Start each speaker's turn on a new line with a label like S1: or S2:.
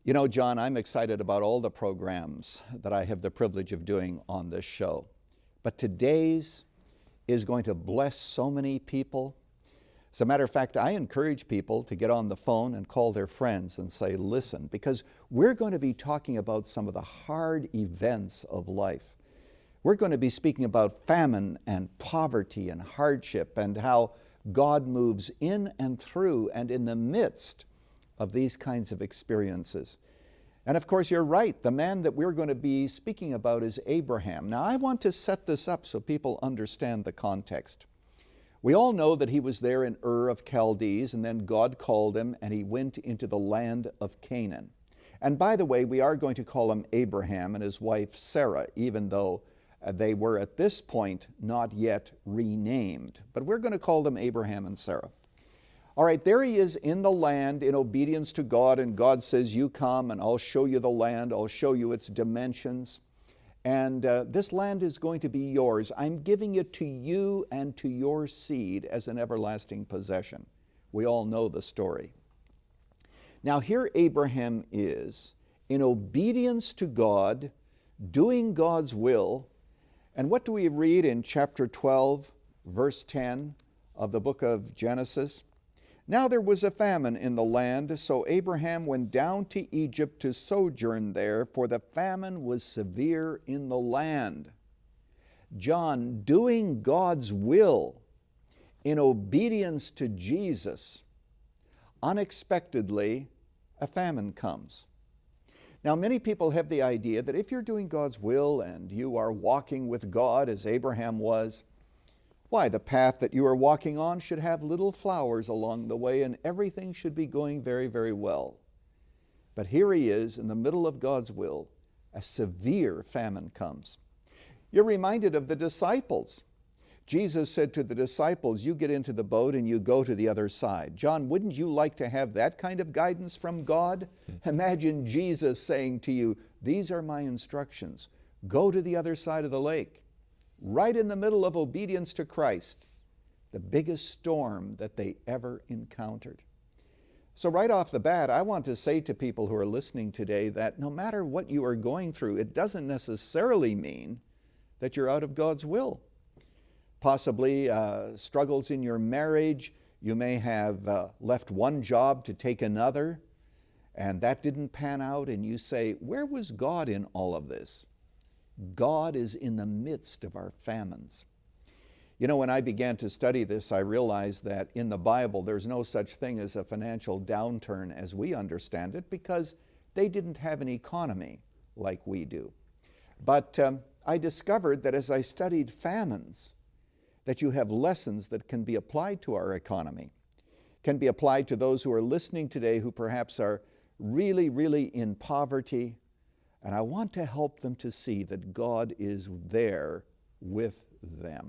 S1: You know, John, I'm excited about all the programs that I have the privilege of doing on this show. But today's is going to bless so many people. As a matter of fact, I encourage people to get on the phone and call their friends and say, listen, because we're going to be talking about some of the hard events of life. We're going to be speaking about famine and poverty and hardship and how God moves in and through and in the midst of these kinds of experiences. And of course, you're right. The man that we're going to be speaking about is Abraham. Now, I want to set this up so people understand the context. We all know that he was there in Ur of Chaldees, and then God called him, and he went into the land of Canaan. And by the way, we are going to call him Abraham and his wife Sarah, even though they were at this point not yet renamed. But we're going to call them Abraham and Sarah. All right, there he is in the land in obedience to God, and God says, you come and I'll show you the land, I'll show you its dimensions, and this land is going to be yours. I'm giving it to you and to your seed as an everlasting possession. We all know the story. Now here Abraham is in obedience to God, doing God's will, and what do we read in chapter 12, verse 10 of the book of Genesis? Now there was a famine in the land, so Abraham went down to Egypt to sojourn there, for the famine was severe in the land. John, doing God's will in obedience to Jesus, unexpectedly a famine comes. Now many people have the idea that if you're doing God's will and you are walking with God as Abraham was, why, the path that you are walking on should have little flowers along the way and everything should be going very, very well. But here he is in the middle of God's will. A severe famine comes. You're reminded of the disciples. Jesus said to the disciples, you get into the boat and you go to the other side. John, wouldn't you like to have that kind of guidance from God? Imagine Jesus saying to you, these are my instructions. Go to the other side of the lake. Right in the middle of obedience to Christ, the biggest storm that they ever encountered. So right off the bat, I want to say to people who are listening today that no matter what you are going through, it doesn't necessarily mean that you're out of God's will. Possibly struggles in your marriage. You may have left one job to take another, and that didn't pan out, and you say, where was God in all of this? God is in the midst of our famines. You know, when I began to study this, I realized that in the Bible there's no such thing as a financial downturn as we understand it, because they didn't have an economy like we do. But I discovered that as I studied famines, that you have lessons that can be applied to our economy, can be applied to those who are listening today who perhaps are really, really in poverty. And I want to help them to see that God is there with them.